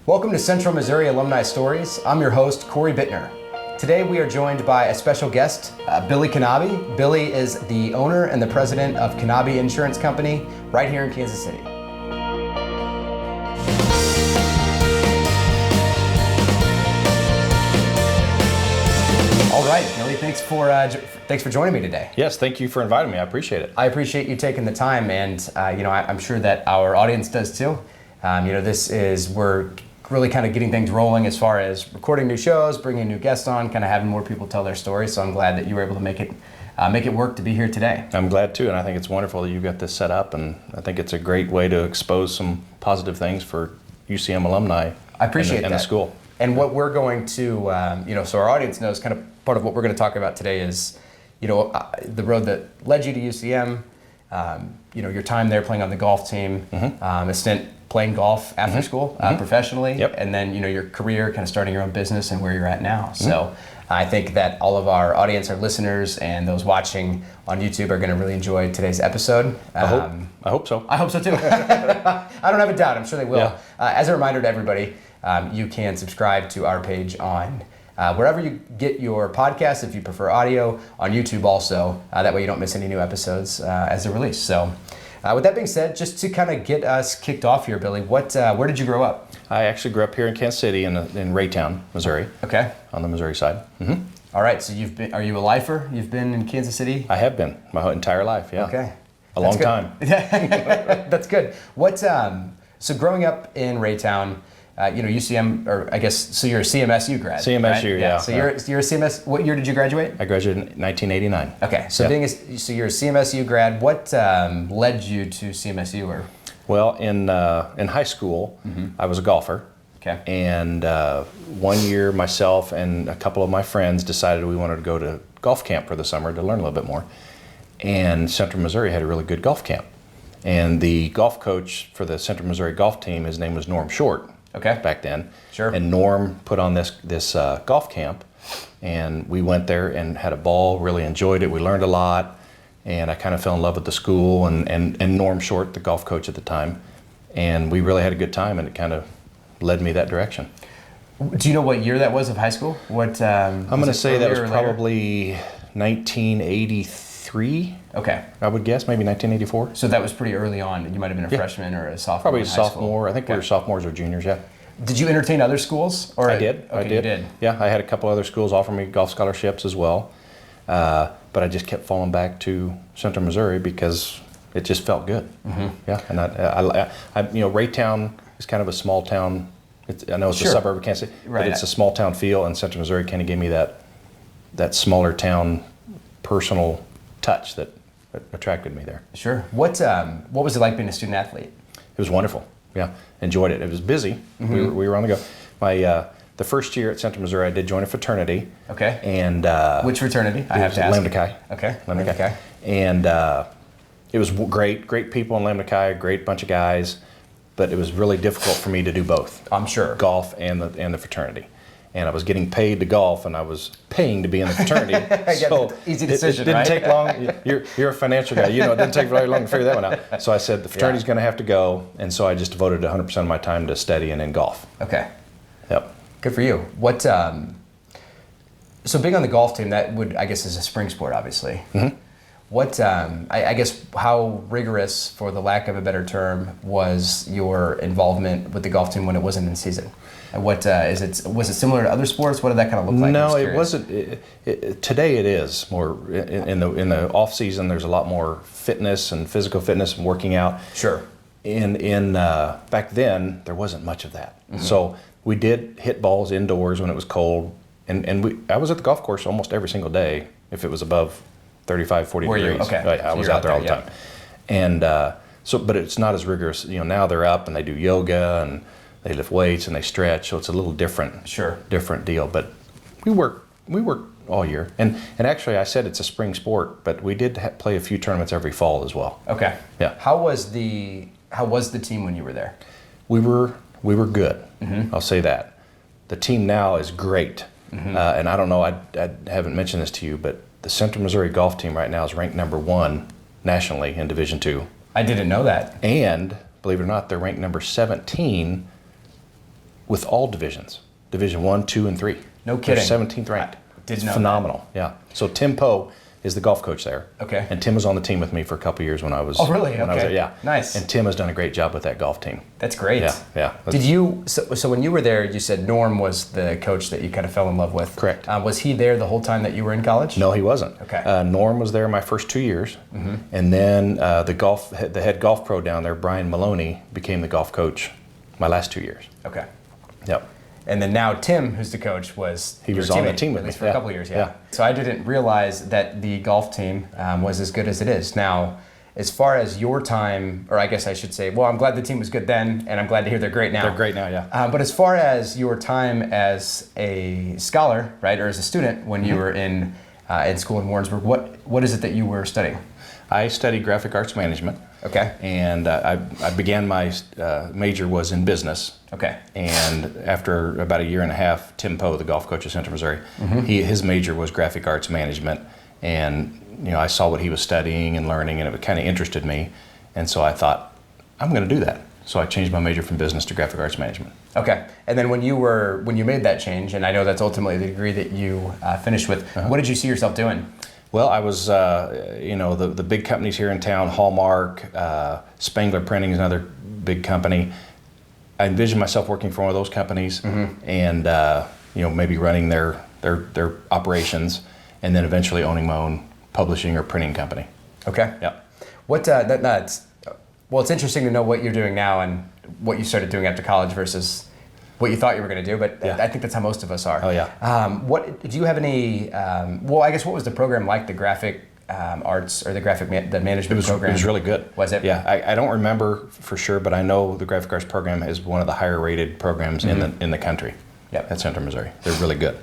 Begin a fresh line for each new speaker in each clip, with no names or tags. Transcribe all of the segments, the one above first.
Welcome to Central Missouri Alumni Stories. I'm your host, Corey Bittner. Today we are joined by a special guest, Billy Knabe. Billy is the owner and the president of Knabe Insurance Company right here in Kansas City. All right, Billy, thanks for joining me today.
Yes, thank you for inviting me. I appreciate it.
I appreciate you taking the time, and I'm sure that our audience does too. We're really kind of getting things rolling as far as recording new shows, bringing new guests on, kind of having more people tell their stories. So I'm glad that you were able to make it work to be here today.
I'm glad too, and I think it's wonderful that you've got this set up, and I think it's a great way to expose some positive things for UCM alumni.
I appreciate that.
And the school.
And what we're going to, so our audience knows kind of part of what we're going to talk about today is, the road that led you to UCM, your time there playing on the golf team, a stint playing golf after school professionally, and then your career, kind of starting your own business and where you're at now. So I think that all of our audience, our listeners, and those watching on YouTube are going to really enjoy today's episode.
I hope so.
I hope so too. I don't have a doubt. I'm sure they will.
Yeah.
As a reminder to everybody, you can subscribe to our page on wherever you get your podcasts, if you prefer audio, on YouTube also. That way you don't miss any new episodes as they're released. So with that being said, just to kind of get us kicked off here, Billy, where did you grow up?
I actually grew up here in Kansas City in Raytown, Missouri.
Okay.
On the Missouri side. Mm-hmm.
All right, so are you a lifer? You've been in Kansas City?
I have been my whole entire life, yeah.
Okay.
A long time.
That's good. So growing up in Raytown, UCM, or I guess, so you're a CMSU grad.
CMSU, right? Yeah.
So you're a CMS. What year did you graduate?
I graduated in 1989.
Okay. So you're a CMSU grad. What led you to CMSU? Or
well, in high school, I was a golfer.
Okay.
And 1 year, myself and a couple of my friends decided we wanted to go to golf camp for the summer to learn a little bit more. And Central Missouri had a really good golf camp. And the golf coach for the Central Missouri Golf Team, his name was Norm Short.
Okay.
Back then.
Sure.
And Norm put on this golf camp, and we went there and had a ball, really enjoyed it. We learned a lot, and I kind of fell in love with the school and Norm Short, the golf coach at the time. And we really had a good time, and it kind of led me that direction.
Do you know what year that was of high school? I'm
going to say that was probably 1983.
Okay.
I would guess, maybe 1984.
So that was pretty early on. You might have been a freshman or a sophomore.
Probably
in high
sophomore.
School.
I think we were sophomores or juniors, yeah.
Did you entertain other schools? Or
I did.
Okay, you did.
Yeah, I had a couple other schools offer me golf scholarships as well. But I just kept falling back to Central Missouri because it just felt good. Mm-hmm. Yeah, and I Raytown is kind of a small town. I know it's a suburb of Kansas City, but it's a small town feel, and Central Missouri kind of gave me that smaller town personal touch that attracted me there.
Sure. What was it like being a student athlete?
It was wonderful. Yeah, enjoyed it. It was busy. Mm-hmm. We were on the go. The first year at Central Missouri, I did join a fraternity.
Okay.
And
which fraternity? I have to ask.
Lambda Chi.
Okay.
Lambda Chi. And it was great people in Lambda Chi, a great bunch of guys, but it was really difficult for me to do both.
I'm sure.
Golf and the fraternity. And I was getting paid to golf, and I was paying to be in the fraternity. So
easy decision,
it didn't
right?
take long. You're a financial guy. It didn't take very long to figure that one out. So I said the fraternity's going to have to go, and so I just devoted 100% of my time to studying and golf.
Okay.
Yep.
Good for you. So being on the golf team, that would, I guess, is a spring sport, obviously. Mm-hmm. I guess, how rigorous, for the lack of a better term, was your involvement with the golf team when it wasn't in season? Was it similar to other sports? What did that kind of look like?
No, it wasn't. Today it is more in the off season. There's a lot more fitness and physical fitness and working out.
Sure.
In back then there wasn't much of that. Mm-hmm. So we did hit balls indoors when it was cold, and I was at the golf course almost every single day if it was above 35, 40
Were
degrees.
You? Okay.
I was out there all the time. And but it's not as rigorous. Now they're up and they do yoga and they lift weights and they stretch, so it's a little different.
Sure.
Different deal. But we work all year. And actually, I said it's a spring sport, but we did play a few tournaments every fall as well.
Okay.
Yeah.
How was the team when you were there?
We were good. Mm-hmm. I'll say that. The team now is great. Mm-hmm. And I don't know, I haven't mentioned this to you, but the Central Missouri Golf Team right now is ranked number 1 nationally in Division II.
I didn't know that.
And believe it or not, they're ranked number 17 with all divisions, Division 1, 2, and 3.
No kidding.
They're 17th ranked.
Didn't know
phenomenal. Yeah. So Tim Poe is the golf coach there.
Okay.
And Tim was on the team with me for a couple of years when I was.
Oh, really?
When I was there. Yeah.
Nice.
And Tim has done a great job with that golf team.
That's great.
Yeah.
Did you, so when you were there, you said Norm was the coach that you kind of fell in love with.
Correct.
Was he there the whole time that you were in college?
No, he wasn't.
Okay.
Norm was there my first 2 years. And then the head golf pro down there, Brian Maloney, became the golf coach my last 2 years.
Okay.
Yep.
And then now Tim, who's the coach, was
He was
your
on the
teammate,
team with
at
me.
least for a couple of years. Yeah. So I didn't realize that the golf team was as good as it is now. As far as your time, or I guess I should say, well, I'm glad the team was good then, and I'm glad to hear they're great now.
They're great now, yeah.
But as far as your time as a scholar, right, or as a student when you were in school in Warrensburg, what is it that you were studying?
I studied graphic arts management.
Okay.
And I began my major was in business.
Okay.
And after about a year and a half, Tim Poe, the golf coach of Central Missouri, his major was graphic arts management. And I saw what he was studying and learning, and it kind of interested me. And so I thought, I'm going to do that. So I changed my major from business to graphic arts management. Okay.
And then when you made that change, and I know that's ultimately the degree that you finished with, what did you see yourself doing?
Well, I was, the big companies here in town, Hallmark, Spangler Printing is another big company. I envisioned myself working for one of those companies and, maybe running their operations and then eventually owning my own publishing or printing company.
Okay.
Yeah.
It's interesting to know what you're doing now and what you started doing after college versus what you thought you were going to do, but I think that's how most of us are.
Oh, yeah.
What do you have any? I guess what was the program like? The graphic arts or the management program?
It was really good.
Was it?
Yeah. I don't remember for sure, but I know the graphic arts program is one of the higher rated programs in the country.
Yep.
At Central Missouri, they're really good.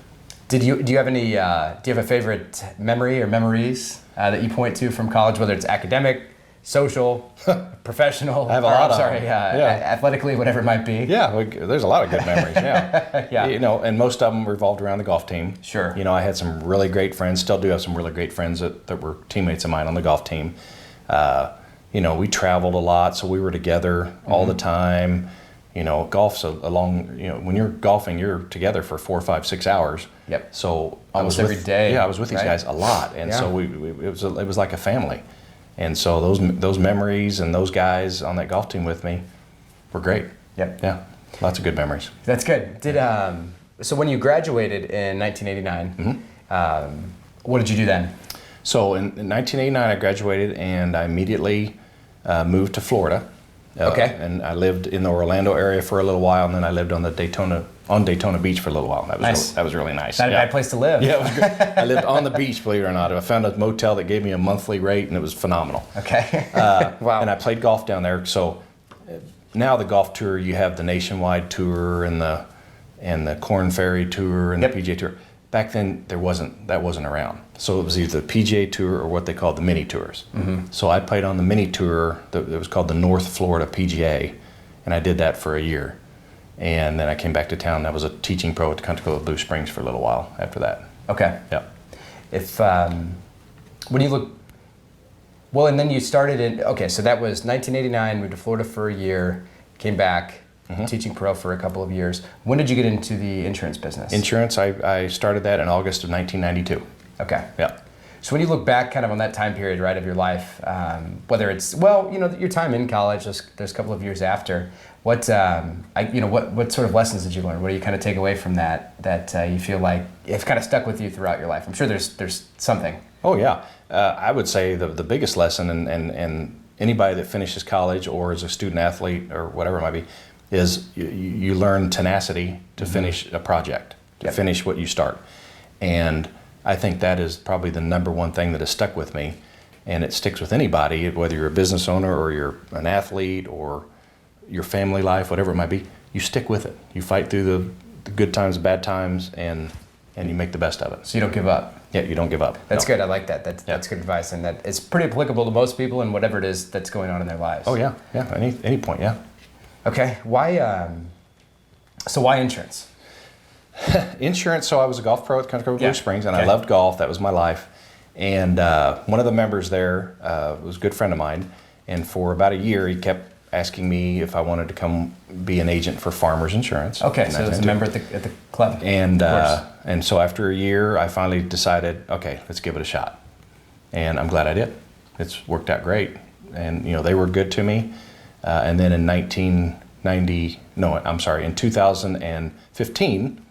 Do you have any? Do you have a favorite memory or memories that you point to from college, whether it's academic, social, professional?
I have a lot of them.
Athletically, whatever it might be.
Yeah, there's a lot of good memories. Yeah,
Yeah.
And most of them revolved around the golf team.
Sure.
I had some really great friends. Still do have some really great friends that were teammates of mine on the golf team. We traveled a lot, so we were together all the time. Golf's a long. When you're golfing, you're together for 4, 5, 6 hours.
Yep.
So
almost every day.
Yeah, I was with these guys a lot, and so it was like a family. And so those memories and those guys on that golf team with me were great.
Yep.
Yeah, lots of good memories.
That's good. So when you graduated in 1989, what did you do then?
So in 1989, I graduated and I immediately moved to Florida.
Okay.
And I lived in the Orlando area for a little while, and then I lived on Daytona Beach for a little while. That was really nice.
Not a bad place to live.
Yeah, it was great. I lived on the beach, believe it or not. I found a motel that gave me a monthly rate, and it was phenomenal.
Okay. Wow.
And I played golf down there. So now the golf tour, you have the Nationwide Tour and the Corn Ferry Tour and the PGA Tour. Back then, that wasn't around. So it was either the PGA Tour or what they called the mini tours. So I played on the mini tour. It was called the North Florida PGA, and I did that for a year. And then I came back to town. I was a teaching pro at the Country Club of Blue Springs for a little while after that.
Okay.
Yeah.
When you look, and then you started so that was 1989, moved to Florida for a year, came back, teaching pro for a couple of years. When did you get into the insurance business?
Insurance, I started that in August of 1992.
Okay.
Yeah.
So when you look back kind of on that time period, right, of your life, whether it's, your time in college, there's a couple of years after, what sort of lessons did you learn? What do you kind of take away from that you feel like have kind of stuck with you throughout your life? I'm sure there's something.
Oh, yeah. I would say the biggest lesson, and anybody that finishes college or is a student athlete or whatever it might be, is you learn tenacity to finish a project, to finish what you start. And I think that is probably the number one thing that has stuck with me, and it sticks with anybody, whether you're a business owner or you're an athlete or your family life, whatever it might be. You stick with it. You fight through the good times, bad times, and you make the best of it.
So you don't give up.
Yeah, you don't give up.
That's good. I like that. That's good advice, and that it's pretty applicable to most people and whatever it is that's going on in their lives.
Oh yeah. Any point, yeah.
Okay. Why? So why insurance?
Insurance. So I was a golf pro at Country Club of Blue Springs, and I loved golf. That was my life. And one of the members there was a good friend of mine, and for about a year he kept asking me if I wanted to come be an agent for Farmers Insurance.
Okay, so as a member at the club.
And so after a year, I finally decided, okay, let's give it a shot. And I'm glad I did. It's worked out great. And they were good to me. And then in 2015,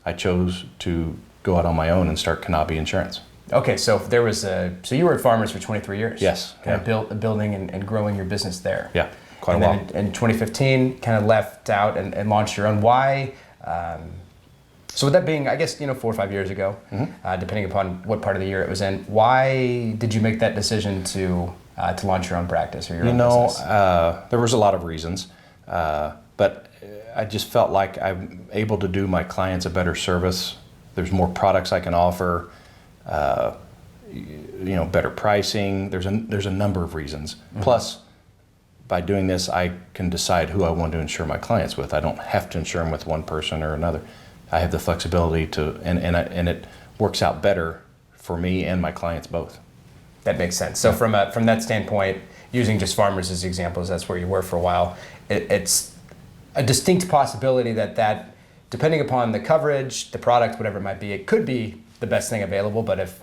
I chose to go out on my own and start Knabe Insurance.
Okay, so so you were at Farmers for 23 years.
Yes.
Kind of building and growing your business there.
Yeah, quite a while.
And then in 2015, kind of left out and launched your own. Why? So with that being, I guess, 4 or 5 years ago, depending upon what part of the year it was in, why did you make that decision to launch your own practice or your own business?
There was a lot of reasons, but I just felt like I'm able to do my clients a better service. There's more products I can offer. Better pricing. There's a number of reasons. Plus, by doing this, I can decide who I want to insure my clients with. I don't have to insure them with one person or another. I have the flexibility to, and it works out better for me and my clients both.
That makes sense. So from that standpoint, using just Farmers as examples, that's where you were for a while. It's a distinct possibility that depending upon the coverage, the product, whatever it might be, it could be the best thing available. But if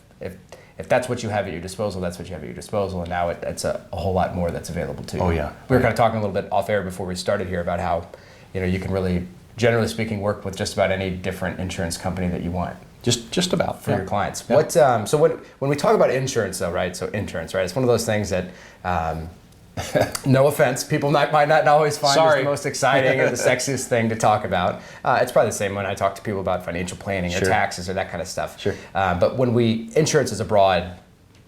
that's what you have at your disposal, that's what you have at your disposal. And now it's a whole lot more that's available to you.
Oh yeah.
We were kind of talking a little bit off air before we started here about how you can really, generally speaking, work with just about any different insurance company that you want.
Just about
for your clients.
Yeah.
When we talk about insurance, though, right? So insurance, right? It's one of those things that, no offense, people might not always find as the most exciting or the sexiest thing to talk about. It's probably the same when I talk to people about financial planning or taxes or that kind of stuff.
Sure.
But insurance is a broad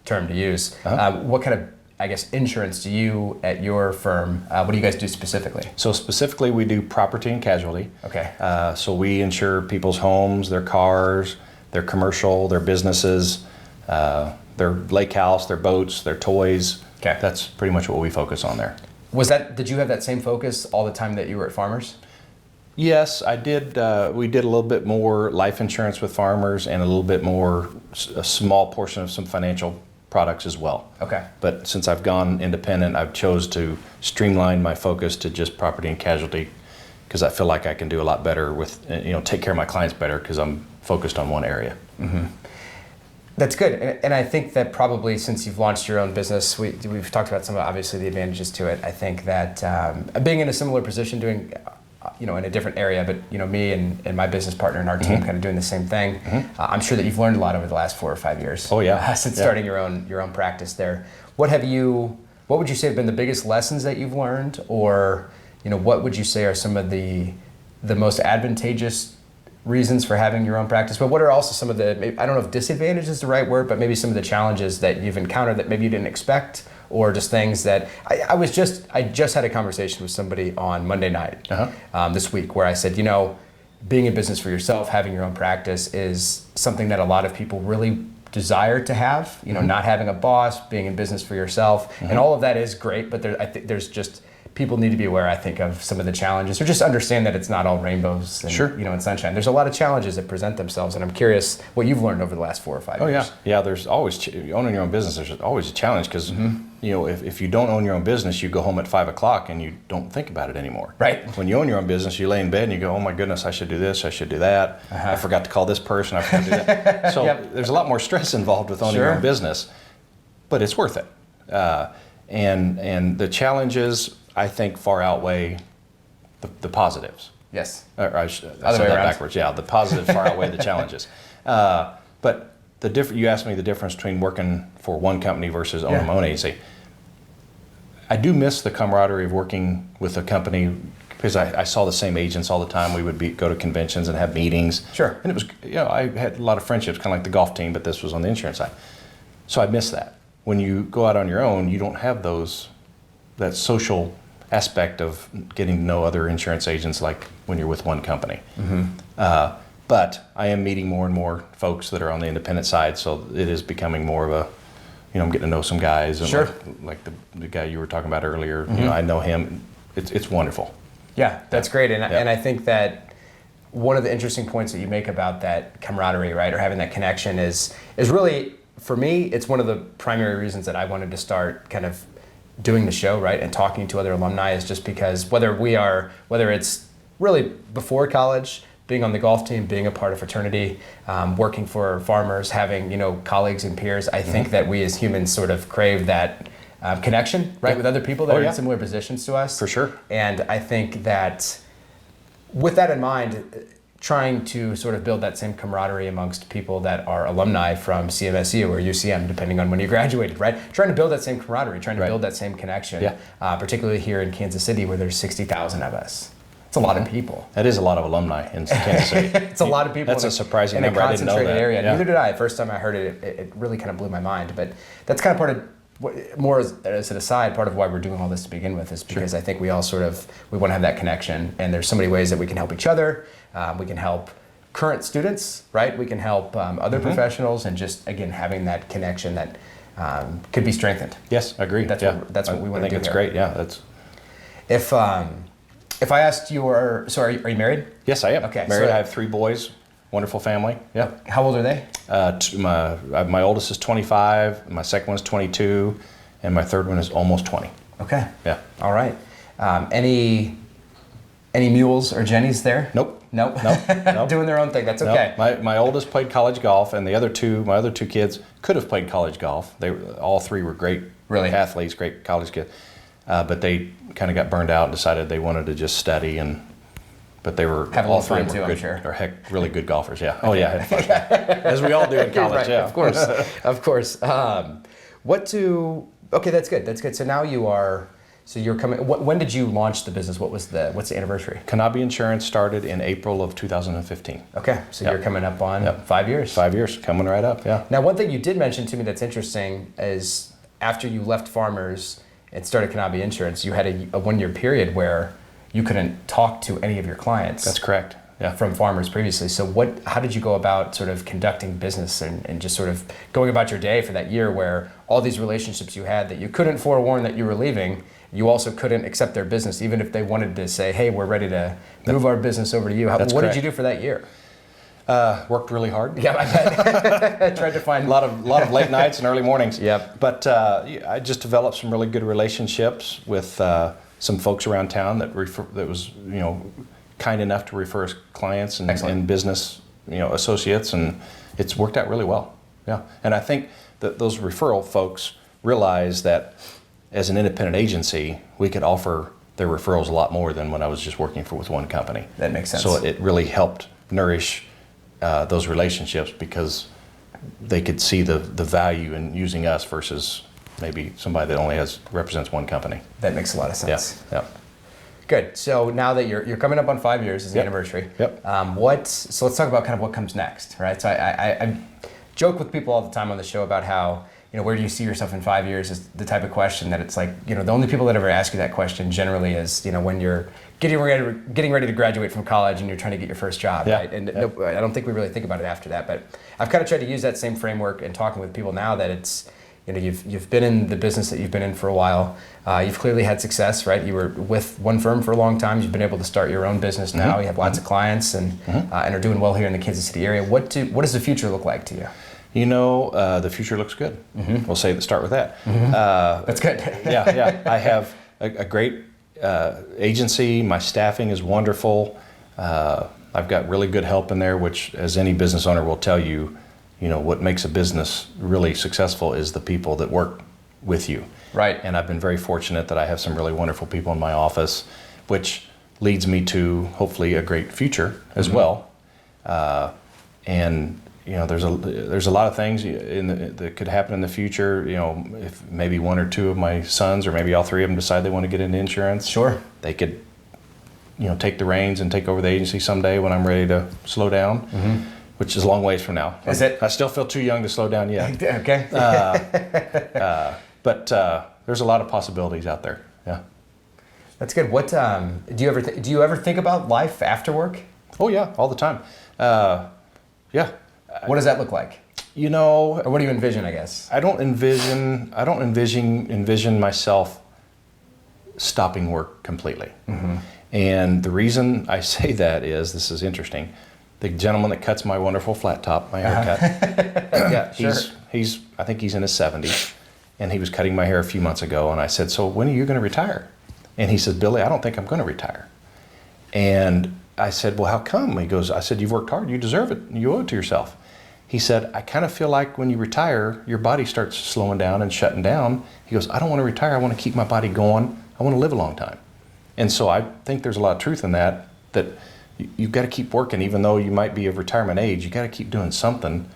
term to use. What kind of, I guess, insurance do you at your firm? What do you guys do specifically?
So specifically, we do property and casualty.
Okay.
So we insure people's homes, their cars, their commercial, their businesses, their lake house, their boats, their toys.
Okay.
That's pretty much what we focus on there.
Did you have that same focus all the time that you were at Farmers?
Yes, I did. We did a little bit more life insurance with Farmers and a little bit more, a small portion of some financial products as well.
Okay.
But since I've gone independent, I've chose to streamline my focus to just property and casualty because I feel like I can do a lot better with, take care of my clients better because I'm focused on one area.
Mm-hmm. That's good. And I think that probably since you've launched your own business, we've talked about some of, obviously, the advantages to it. I think that being in a similar position, doing, in a different area, but, me and my business partner and our team kind of doing the same thing, I'm sure that you've learned a lot over the last 4 or 5 years.
Oh, yeah.
Since starting your own practice there. What would you say have been the biggest lessons that you've learned? Or, what would you say are some of the most advantageous reasons for having your own practice, but what are also some of the, I don't know if disadvantages is the right word, but maybe some of the challenges that you've encountered that maybe you didn't expect, or just things that, I just had a conversation with somebody on Monday night this week where I said, being in business for yourself, having your own practice is something that a lot of people really desire to have, not having a boss, being in business for yourself, and all of that is great, but I think there's just, people need to be aware, I think, of some of the challenges, or just understand that it's not all rainbows and, and sunshine. There's a lot of challenges that present themselves, and I'm curious what you've learned over the last 4 or 5 years.
Yeah. There's always owning your own business. There's always a challenge because if you don't own your own business, you go home at 5 o'clock and you don't think about it anymore.
Right.
When you own your own business, you lay in bed and you go, oh my goodness, I should do this, I should do that. I forgot to call this person. I forgot to do that. So there's a lot more stress involved with owning your own business, but it's worth it. And the challenges, I think, far outweigh the positives.
Yes.
I said that backwards. Yeah, the positives far outweigh the challenges. But you asked me the difference between working for one company versus owning my own agency. I do miss the camaraderie of working with a company because I saw the same agents all the time. We would go to conventions and have meetings.
Sure.
And it was, I had a lot of friendships, kind of like the golf team, but this was on the insurance side. So I miss that. When you go out on your own, you don't have that social aspect of getting to know other insurance agents like when you're with one company. But I am meeting more and more folks that are on the independent side, so it is becoming more of a, I'm getting to know some guys. And like the guy you were talking about earlier, I know him. It's wonderful.
Yeah, that's great. And I think that one of the interesting points that you make about that camaraderie, right, or having that connection is really, for me, it's one of the primary reasons that I wanted to start kind of doing the show, right, and talking to other alumni is just because whether it's really before college, being on the golf team, being a part of fraternity, working for farmers, having colleagues and peers, I think that we as humans sort of crave that connection, right, with other people that are in similar positions to us.
For sure.
And I think that with that in mind, trying to sort of build that same camaraderie amongst people that are alumni from CMSU or UCM, depending on when you graduated, right? Trying to build that same camaraderie, trying to build that same connection, particularly here in Kansas City where there's 60,000 of us. It's a lot of people.
That is a lot of alumni in Kansas City.
It's a lot of people.
That's a surprising number.
In a concentrated area.
Yeah.
Neither did I. First time I heard it, it really kind of blew my mind. But that's kind of part of, more as an aside, part of why we're doing all this to begin with is because I think we all we want to have that connection. And there's so many ways that we can help each other. We can help current students, right? We can help other professionals, and just, again, having that connection that could be strengthened.
Yes, I agree.
That's what we want to do.
I think it's great. Yeah, that's.
If I asked you, are you married?
Yes, I am.
Okay,
married.
so
I have 3 boys. Wonderful family. Yeah.
How old are they?
My oldest is 25. My second one's 22, and my third one is almost 20.
Okay.
Yeah.
All right. Any mules or jennies there?
Nope.
Nope.
Nope.
Doing their own thing. That's okay.
Nope. My oldest played college golf, and my other two kids could have played college golf. All 3 were great athletes, great college kids. But they kind of got burned out and decided they wanted to just study, but they were
have
all 3
fun too,
good,
I'm sure.
or heck, really good golfers. Yeah. Oh yeah, had fun. As we all do in college.
Right,
yeah,
of course, of course. Okay, that's good. That's good. So now you are. So you're coming. When did you launch the business? What's the anniversary?
Knabe Insurance started in April of 2015.
Okay, so you're coming up on 5 years.
5 years, coming right up. Yeah.
Now, one thing you did mention to me that's interesting is after you left Farmers and started Knabe Insurance, you had a 1 year period where you couldn't talk to any of your clients.
That's correct. Yeah.
From Farmers previously. So how did you go about sort of conducting business and just sort of going about your day for that year where all these relationships you had that you couldn't forewarn that you were leaving, you also couldn't accept their business, even if they wanted to say, hey, we're ready to move our business over to you. What did you do for that year?
Worked really hard.
Yeah, I bet. Tried to find
a lot of late nights and early mornings.
Yep.
But I just developed some really good relationships with some folks around town that was kind enough to refer us clients and business associates, and it's worked out really well. Yeah. And I think that those referral folks realize that as an independent agency, we could offer their referrals a lot more than when I was just working with one company.
That makes sense.
So it really helped nourish those relationships because they could see the value in using us versus maybe somebody that only represents one company.
That makes a lot of sense.
Yeah.
Good. So now that you're coming up on 5 years as the anniversary.
Yep.
So let's talk about kind of what comes next, right? So I joke with people all the time on the show about how, where do you see yourself in 5 years is the type of question that it's like, the only people that ever ask you that question generally is, when you're getting ready to graduate from college and you're trying to get your first job, right? And I don't think we really think about it after that, but I've kind of tried to use that same framework in talking with people now that it's, you've been in the business that you've been in for a while. You've clearly had success, right? You were with one firm for a long time. You've been able to start your own business now. You have lots of clients and are doing well here in the Kansas City area. What does the future look like to you?
The future looks good. We'll start with that.
That's good.
Yeah. I have a great agency. My staffing is wonderful. I've got really good help in there, which, as any business owner will tell you, what makes a business really successful is the people that work with you.
Right.
And I've been very fortunate that I have some really wonderful people in my office, which leads me to hopefully a great future as well. And there's a lot of things that could happen in the future. If maybe 1 or 2 of my sons, or maybe all 3 of them, decide they want to get into insurance,
sure,
they could, take the reins and take over the agency someday when I'm ready to slow down, which is a long ways from now.
Is it?
I still feel too young to slow down yet.
Okay.
But there's a lot of possibilities out there. Yeah.
That's good. What do you ever think about life after work?
Oh yeah, all the time. Yeah.
What does that look like? Or what do you envision, I guess? I don't
envision myself stopping work completely. And the reason I say that is, this is interesting. The gentleman that cuts my wonderful flat top, my haircut,
yeah, sure.
I think he's in his 70s, and he was cutting my hair a few months ago, and I said, so when are you going to retire? And he said, Billy, I don't think I'm going to retire. And I said, well, how come? He goes, I said, you've worked hard, you deserve it, you owe it to yourself. He said, I kind of feel like when you retire, your body starts slowing down and shutting down. He goes, I don't want to retire, I want to keep my body going, I want to live a long time. And so I think there's a lot of truth in that you've got to keep working, even though you might be of retirement age, you got to keep doing something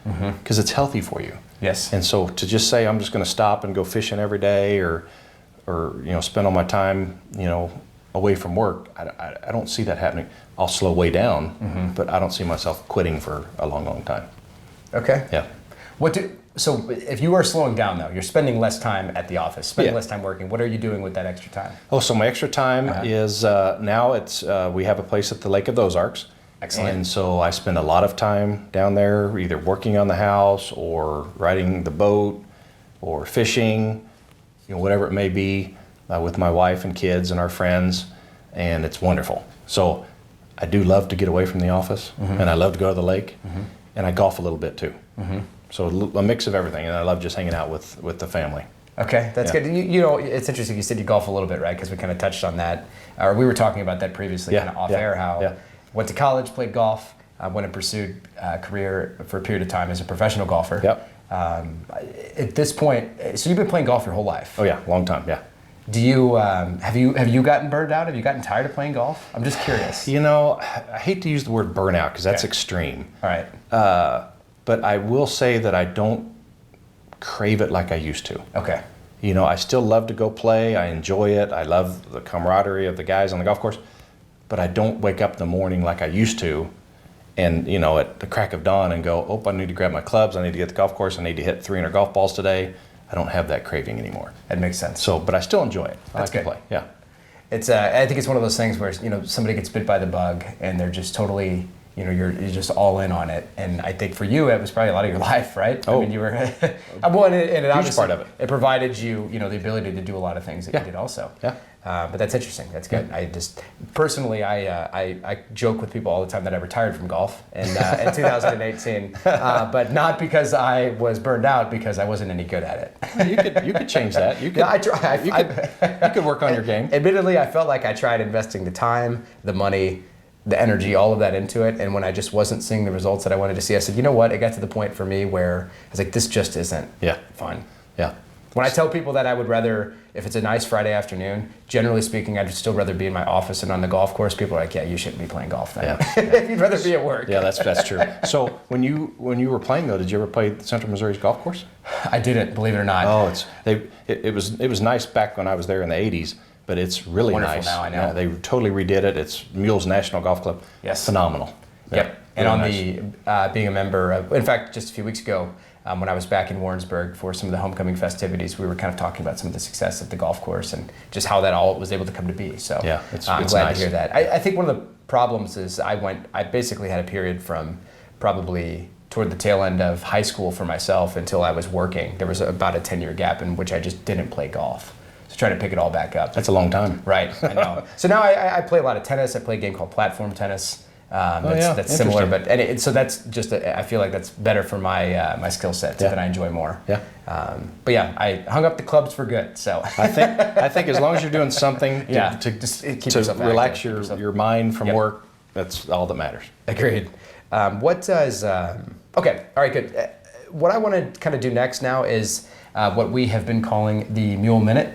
because it's healthy for you.
Yes.
And so to just say, I'm just going to stop and go fishing every day or spend all my time, away from work, I don't see that happening. I'll slow way down, but I don't see myself quitting for a long, long time.
Okay.
Yeah.
So if you are slowing down though, you're spending less time at the office, spending less time working. What are you doing with that extra time?
Oh, so my extra time is now we have a place at the Lake of the Ozarks.
Excellent.
And so I spend a lot of time down there, either working on the house or riding the boat or fishing, whatever it may be, with my wife and kids and our friends, and it's wonderful. So I do love to get away from the office, and I love to go to the lake, and I golf a little bit too. So a mix of everything, and I love just hanging out with the family.
Okay, that's good. It's interesting. You said you golf a little bit, right? Because we kind of touched on that, or we were talking about that previously, kind of off air. How went to college, played golf, went and pursued a career for a period of time as a professional golfer.
Yep.
At this point, so you've been playing golf your whole life.
Oh yeah, long time. Yeah.
Do you have you gotten burned out? Have you gotten tired of playing golf? I'm just curious.
I hate to use the word burnout because that's extreme.
All right.
But I will say that I don't crave it like I used to.
Okay.
I still love to go play. I enjoy it. I love the camaraderie of the guys on the golf course. But I don't wake up in the morning like I used to and, at the crack of dawn and go, I need to grab my clubs. I need to get to the golf course. I need to hit 300 golf balls today. I don't have that craving anymore.
That makes sense.
So, but I still enjoy it. I like to play. Yeah.
It's I think it's one of those things where somebody gets bit by the bug and they're just totally you're just all in on it. And I think for you it was probably a lot of your life, right?
Oh.
I mean, you were well, and it obviously
part of it.
It provided you the ability to do a lot of things that you did also.
Yeah.
But that's interesting. That's good. I just personally, I joke with people all the time that I retired from golf in 2018, but not because I was burned out, because I wasn't any good at it.
You could change that. You could.
No, I try.
You could work on your game.
Admittedly, I felt like I tried investing the time, the money, the energy, all of that into it, and when I just wasn't seeing the results that I wanted to see, I said, you know what? It got to the point for me where I was like, this just isn't fun.
Yeah.
When I tell people that I would rather, if it's a nice Friday afternoon, generally speaking, I'd still rather be in my office and on the golf course. People are like, yeah, you shouldn't be playing golf then. Yeah. You'd rather be at work.
Yeah, that's true. So when you were playing though, did you ever play Central Missouri's golf course?
I didn't, believe it or not.
Oh, it was nice back when I was there in the 80s, but it's really
wonderful
nice.
Now, I know.
Yeah, they totally redid it. It's Mules National Golf Club.
Yes.
Phenomenal.
Yep. And on the being a member of, in fact, just a few weeks ago, when I was back in Warrensburg for some of the homecoming festivities, we were kind of talking about some of the success of the golf course and just how that all was able to come to be. So
yeah, it's
I'm glad
nice
to hear that. I think one of the problems is I basically had a period from probably toward the tail end of high school for myself until I was working. There was about a 10-year gap in which I just didn't play golf. So trying to pick it all back up.
That's a long time.
Right, I know. So now I play a lot of tennis. I play a game called platform tennis. That's similar, but so that's just I feel like that's better for my skill set that I enjoy more.
Yeah.
But yeah, I hung up the clubs for good. So
I think as long as you're doing something to relax your mind from work, that's all that matters.
Agreed. What does okay? All right, good. What I want to kind of do next now is what we have been calling the Mule Minute,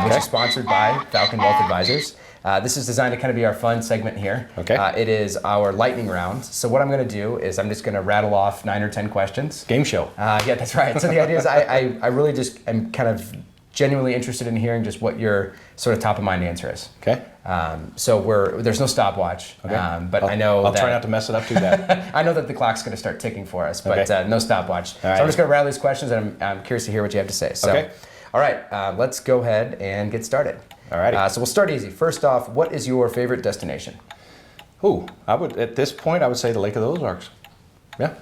which is sponsored by Falcon Wealth Advisors. This is designed to kind of be our fun segment here.
Okay.
It is our lightning round. So what I'm going to do is I'm just going to rattle off 9 or 10 questions.
Game show.
Yeah, that's right. So the idea is I really just am kind of genuinely interested in hearing just what your sort of top of mind answer is.
Okay.
So there's no stopwatch.
Okay.
But I know
I'll try not to mess it up too bad.
I know that the clock's going to start ticking for us, but no stopwatch.
All right.
So I'm just going to rattle these questions, and I'm curious to hear what you have to say. So,
okay.
All right, let's go ahead and get started.
All righty.
So we'll start easy. First off, what is your favorite destination?
At this point, I would say the Lake of the Ozarks. Yeah.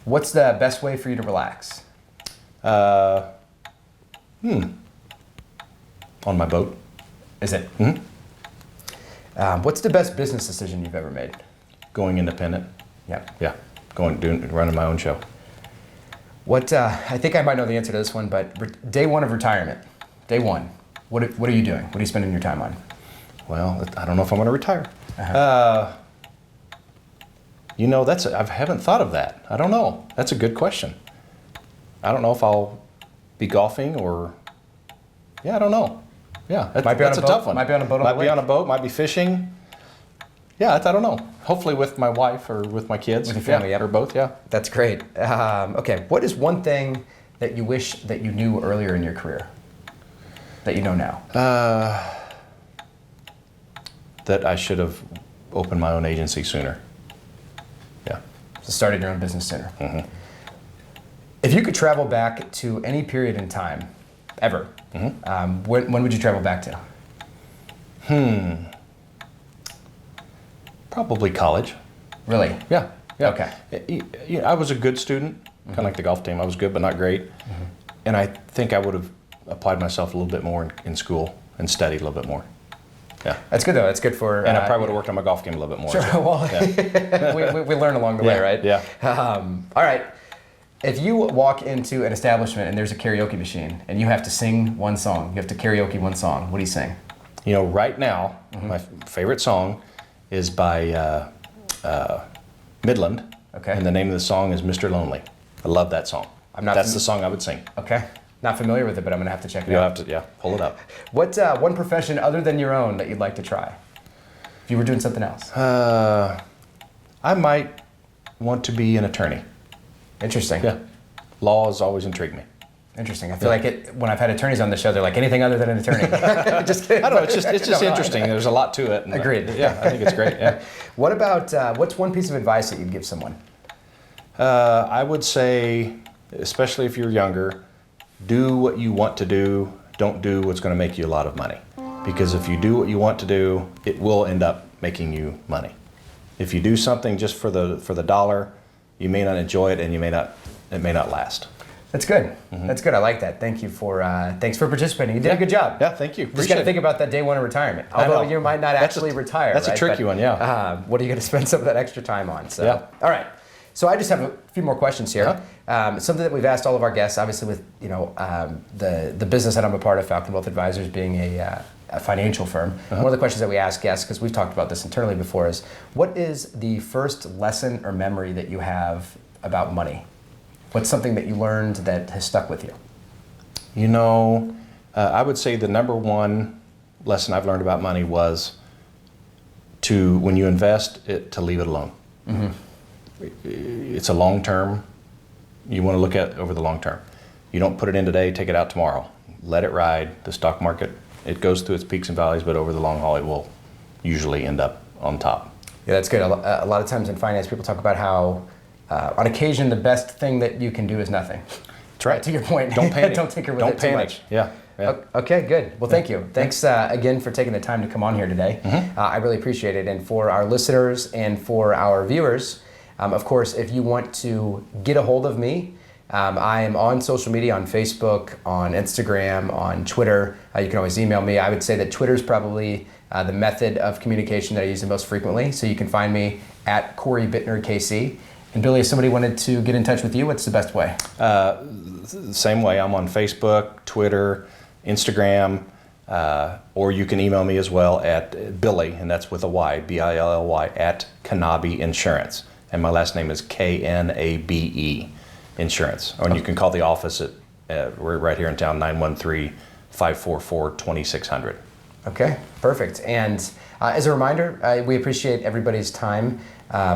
What's the best way for you to relax?
On my boat.
Is it?
Mm-hmm.
What's the best business decision you've ever made?
Going independent.
Yeah.
Yeah. Running my own show.
What I think I might know the answer to this one, but day one of retirement, day one. What are you doing? What are you spending your time on?
Well, I don't know if I'm going to retire. I haven't thought of that. I don't know. That's a good question. I don't know if I'll be golfing or, I don't know. Yeah, that's a tough one.
Might be on a boat.
Might be on a boat. Might be fishing. Yeah, I don't know. Hopefully with my wife or with my kids.
With your family,
or both. Yeah.
That's great. Okay, what is one thing that you wish that you knew earlier in your career that you know now?
That I should have opened my own agency sooner. Yeah.
So started your own business sooner.
Mm-hmm.
If you could travel back to any period in time, ever, when would you travel back to?
Probably college.
Really?
Yeah.
Okay.
I was a good student, kind of like the golf team. I was good, but not great. And I think I would have applied myself a little bit more in school and studied a little bit more. Yeah.
That's good though. That's good for.
And I probably would have worked on my golf game a little bit more.
Sure.
So,
Well, we learn along the way, right?
Yeah.
All right. If you walk into an establishment and there's a karaoke machine and you have to sing one song, you have to karaoke one song, what do you sing?
Right now, my favorite song is by Midland.
Okay.
And the name of the song is Mr. Lonely. I love that song. That's the song I would sing.
Okay. Not familiar with it, but I'm gonna have to check it
You'll
out.
have to, pull it up.
What one profession other than your own that you'd like to try? If you were doing something else.
I might want to be an attorney.
Interesting.
Yeah. Law has always intrigued me.
Interesting. I feel like when I've had attorneys on the show, they're like, anything other than an attorney. Just kidding.
I don't know. It's just interesting. There's a lot to it. And
Agreed.
Yeah, I think it's great. Yeah.
What about what's one piece of advice that you'd give someone?
I would say, especially if you're younger, do what you want to do. Don't do what's going to make you a lot of money. Because if you do what you want to do, it will end up making you money. If you do something just for the dollar, you may not enjoy it, and it may not last.
That's good. That's good. I like that. Thank you for thanks for participating. You did a good job.
Yeah, thank you.
Just got to think about that day one of retirement. Although you might not actually retire.
That's
right?
a tricky one. Yeah.
What are you going to spend some of that extra time on? So,
yeah.
All right. So I just have a few more questions here. Something that we've asked all of our guests, obviously with the business that I'm a part of, Falcon Wealth Advisors, being a financial firm. One of the questions that we ask guests, because we've talked about this internally before, is what is the first lesson or memory that you have about money? What's something that you learned that has stuck with you?
I would say the number one lesson I've learned about money was when you invest, to leave it alone. It's a long term. You want to look at over the long term. You don't put it in today, take it out tomorrow. Let it ride. The stock market, it goes through its peaks and valleys, but over the long haul, it will usually end up on top.
Yeah, that's good. A lot of times in finance, people talk about how on occasion, the best thing that you can do is nothing.
That's right.
To your point,
don't panic.
Don't tinker with
don't
it
panic.
too much.
Yeah.
Okay, good. Well, thank you. Thanks again for taking the time to come on here today. I really appreciate it. And for our listeners and for our viewers, of course, if you want to get a hold of me, I am on social media, on Facebook, on Instagram, on Twitter. You can always email me. I would say that Twitter is probably the method of communication that I use the most frequently. So you can find me at Corey Bittner KC. And Billy, if somebody wanted to get in touch with you, what's the best way?
Same way. I'm on Facebook, Twitter, Instagram, or you can email me as well at Billy, and that's with a Y, Billy, at Knabe Insurance. And my last name is Knabe Insurance. Or you can call the office we're right here in town, 913-544-2600.
Okay, perfect. And as a reminder, we appreciate everybody's time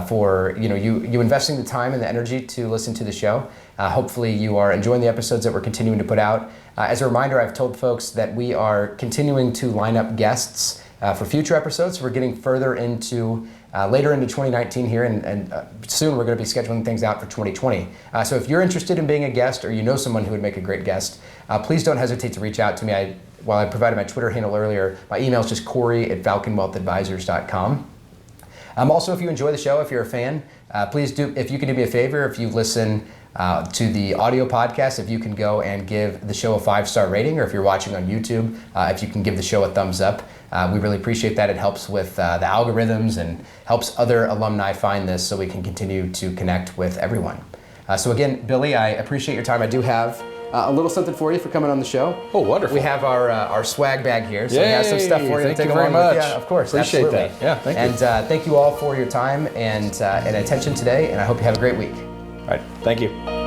for you investing the time and the energy to listen to the show. Hopefully you are enjoying the episodes that we're continuing to put out. As a reminder, I've told folks that we are continuing to line up guests for future episodes. We're getting further into later into 2019 here, and soon we're going to be scheduling things out for 2020. So if you're interested in being a guest, or you know someone who would make a great guest, please don't hesitate to reach out to me. While I provided my Twitter handle earlier, my email is just Corey@FalconWealthAdvisors.com. Also, if you enjoy the show, if you're a fan, please do, if you can do me a favor, if you listen to the audio podcast, if you can go and give the show a 5-star rating, or if you're watching on YouTube, if you can give the show a thumbs up. We really appreciate that. It helps with the algorithms and helps other alumni find this so we can continue to connect with everyone. So again, Billy, I appreciate your time. I do have a little something for you for coming on the show.
Oh, wonderful.
We have our swag bag here, so we have some stuff for you to take along with you. Of course,
appreciate
absolutely.
that. Yeah, thank you.
And thank you all for your time and attention today, and I hope you have a great week.
All right, thank you.